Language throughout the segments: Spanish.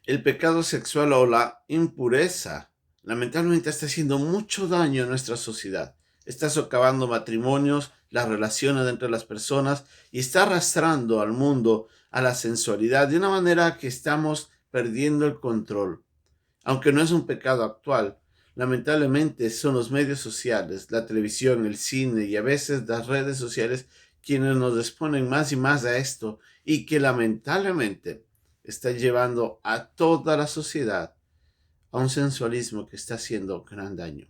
El pecado sexual o la impureza lamentablemente está haciendo mucho daño a nuestra sociedad. Está socavando matrimonios, las relaciones entre las personas y está arrastrando al mundo a la sensualidad de una manera que estamos perdiendo el control. Aunque no es un pecado actual, lamentablemente son los medios sociales, la televisión, el cine y a veces las redes sociales quienes nos exponen más y más a esto y que lamentablemente está llevando a toda la sociedad a un sensualismo que está haciendo gran daño.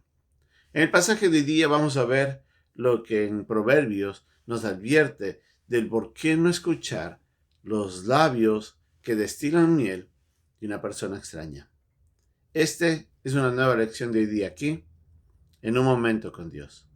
En el pasaje de hoy día vamos a ver lo que en Proverbios nos advierte del por qué no escuchar los labios que destilan miel de una persona extraña. Este es una nueva lección de hoy día aquí, en un momento con Dios.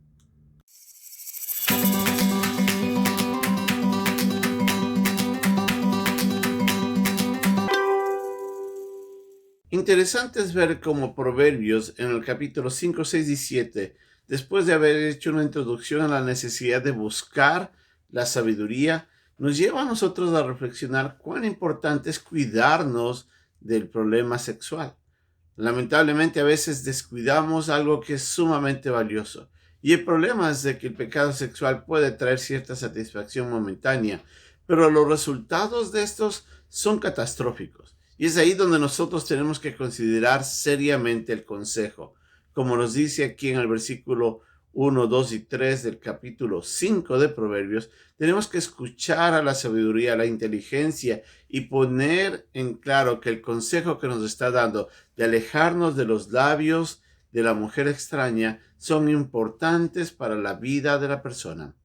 Interesante es ver cómo Proverbios en el capítulo 5, 6 y 7, después de haber hecho una introducción a la necesidad de buscar la sabiduría, nos lleva a nosotros a reflexionar cuán importante es cuidarnos del problema sexual. Lamentablemente a veces descuidamos algo que es sumamente valioso. Y el problema es de que el pecado sexual puede traer cierta satisfacción momentánea, pero los resultados de estos son catastróficos. Y es ahí donde nosotros tenemos que considerar seriamente el consejo. Como nos dice aquí en el versículo 1, 2 y 3 del capítulo 5 de Proverbios, tenemos que escuchar a la sabiduría, a la inteligencia y poner en claro que el consejo que nos está dando de alejarnos de los labios de la mujer extraña son importantes para la vida de la persona.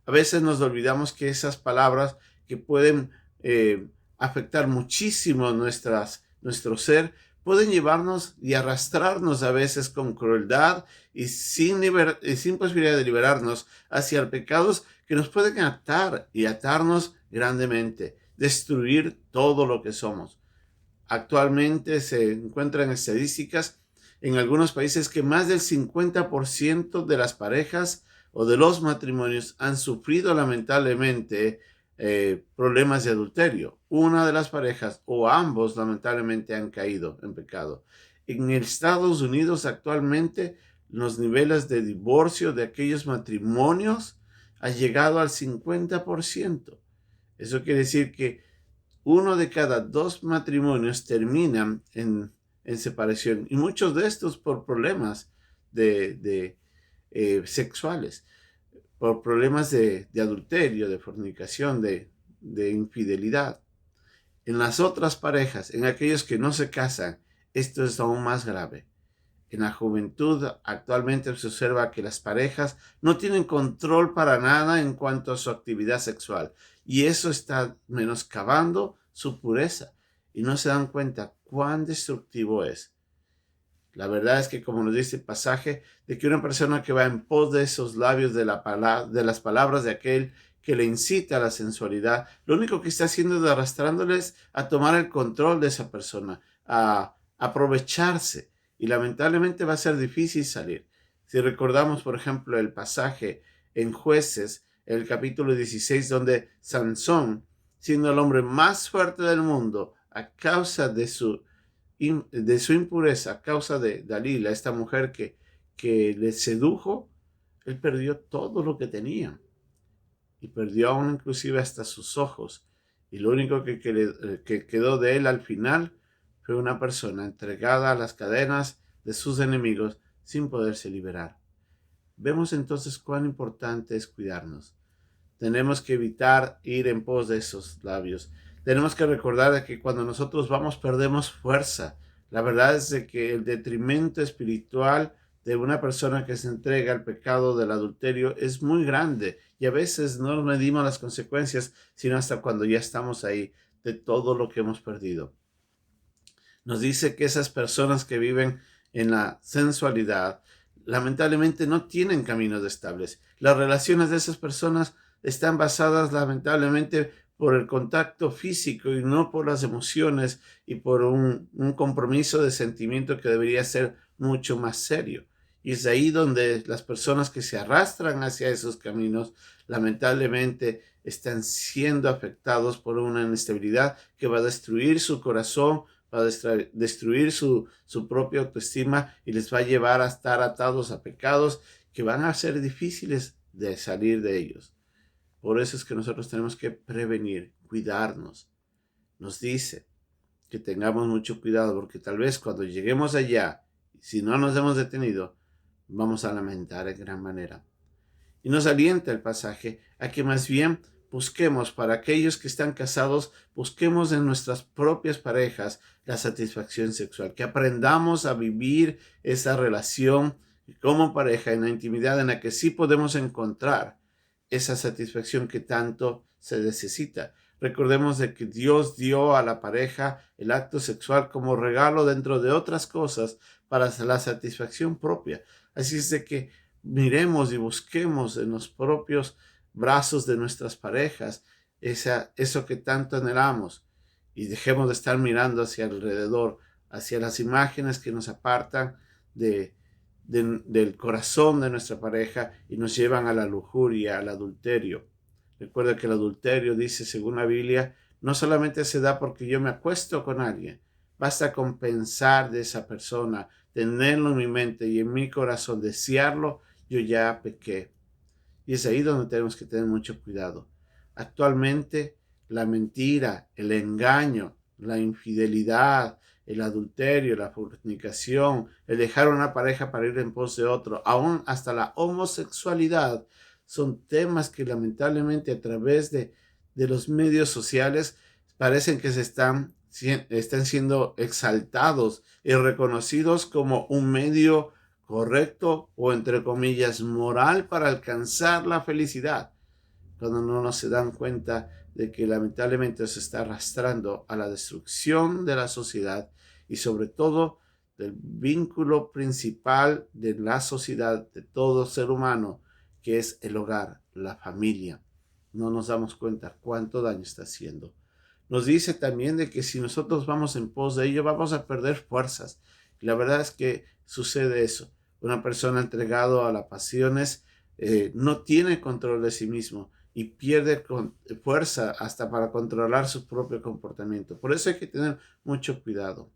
A veces nos olvidamos que esas palabras que pueden afectar muchísimo nuestro ser pueden llevarnos y arrastrarnos a veces con crueldad y sin posibilidad de liberarnos hacia pecados que nos pueden atar y atarnos grandemente, destruir todo lo que somos. Actualmente se encuentran estadísticas en algunos países que más del 50% de las parejas o de los matrimonios han sufrido lamentablemente problemas de adulterio. Una de las parejas o ambos lamentablemente han caído en pecado. En Estados Unidos actualmente los niveles de divorcio de aquellos matrimonios ha llegado al 50%. Eso quiere decir que uno de cada dos matrimonios terminan en separación y muchos de estos por problemas sexuales, por problemas de adulterio, de fornicación, de infidelidad. En las otras parejas, en aquellos que no se casan, esto es aún más grave. En la juventud actualmente se observa que las parejas no tienen control para nada en cuanto a su actividad sexual y eso está menoscabando su pureza y no se dan cuenta cuán destructivo es. La verdad es que, como nos dice el pasaje, de que una persona que va en pos de esos labios de las palabras de aquel que le incita a la sensualidad, lo único que está haciendo es arrastrándoles a tomar el control de esa persona, a aprovecharse. Y lamentablemente va a ser difícil salir. Si recordamos, por ejemplo, el pasaje en Jueces, el capítulo 16, donde Sansón, siendo el hombre más fuerte del mundo, a causa de su impureza, a causa de Dalila, esta mujer que le sedujo, él perdió todo lo que tenía y perdió aún inclusive hasta sus ojos. Y lo único que quedó de él al final fue una persona entregada a las cadenas de sus enemigos sin poderse liberar. Vemos entonces cuán importante es cuidarnos. Tenemos que evitar ir en pos de esos labios. Tenemos que recordar que cuando nosotros vamos perdemos fuerza. La verdad es de que el detrimento espiritual de una persona que se entrega al pecado del adulterio es muy grande y a veces no medimos las consecuencias sino hasta cuando ya estamos ahí de todo lo que hemos perdido. Nos dice que esas personas que viven en la sensualidad lamentablemente no tienen caminos estables. Las relaciones de esas personas están basadas lamentablemente por el contacto físico y no por las emociones y por un compromiso de sentimiento que debería ser mucho más serio. Y es ahí donde las personas que se arrastran hacia esos caminos lamentablemente están siendo afectados por una inestabilidad que va a destruir su corazón, va a destruir su propia autoestima y les va a llevar a estar atados a pecados que van a ser difíciles de salir de ellos. Por eso es que nosotros tenemos que prevenir, cuidarnos. Nos dice que tengamos mucho cuidado, porque tal vez cuando lleguemos allá, si no nos hemos detenido, vamos a lamentar en gran manera. Y nos alienta el pasaje a que más bien busquemos, para aquellos que están casados, busquemos en nuestras propias parejas la satisfacción sexual, que aprendamos a vivir esa relación como pareja en la intimidad en la que sí podemos encontrar esa satisfacción que tanto se necesita. Recordemos de que Dios dio a la pareja el acto sexual como regalo dentro de otras cosas para la satisfacción propia. Así es de que miremos y busquemos en los propios brazos de nuestras parejas eso que tanto anhelamos, y dejemos de estar mirando hacia alrededor, hacia las imágenes que nos apartan del corazón de nuestra pareja y nos llevan a la lujuria, al adulterio. Recuerda que el adulterio, dice según la Biblia, no solamente se da porque yo me acuesto con alguien, basta con pensar de esa persona, tenerlo en mi mente y en mi corazón, desearlo, yo ya pequé. Y es ahí donde tenemos que tener mucho cuidado. Actualmente, la mentira, el engaño, la infidelidad, el adulterio, la fornicación, el dejar a una pareja para ir en pos de otro, aún hasta la homosexualidad, son temas que lamentablemente a través de los medios sociales parecen que están siendo exaltados y reconocidos como un medio correcto o entre comillas moral para alcanzar la felicidad, cuando no se dan cuenta de que lamentablemente se está arrastrando a la destrucción de la sociedad y sobre todo del vínculo principal de la sociedad, de todo ser humano, que es el hogar, la familia. No nos damos cuenta cuánto daño está haciendo. Nos dice también de que si nosotros vamos en pos de ello, vamos a perder fuerzas. Y la verdad es que sucede eso. Una persona entregada a las pasiones no tiene control de sí mismo y pierde fuerza hasta para controlar su propio comportamiento. Por eso hay que tener mucho cuidado.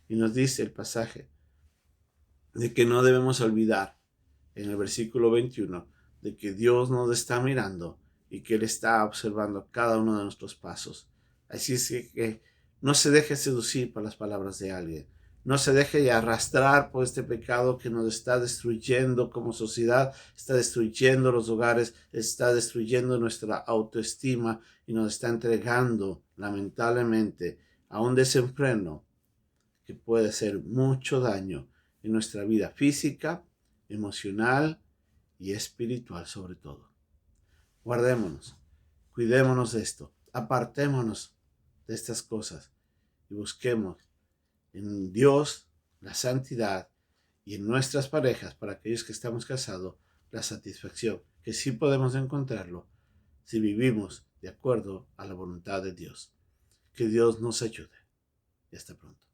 Y nos dice el pasaje de que no debemos olvidar en el versículo 21 de que Dios nos está mirando y que Él está observando cada uno de nuestros pasos. Así es que no se deje seducir por las palabras de alguien. No se deje arrastrar por este pecado que nos está destruyendo como sociedad, está destruyendo los hogares, está destruyendo nuestra autoestima y nos está entregando, lamentablemente, a un desenfreno que puede hacer mucho daño en nuestra vida física, emocional y espiritual sobre todo. Guardémonos, cuidémonos de esto, apartémonos de estas cosas y busquemos en Dios la santidad y en nuestras parejas, para aquellos que estamos casados, la satisfacción, que sí podemos encontrarlo si vivimos de acuerdo a la voluntad de Dios. Que Dios nos ayude. Y hasta pronto.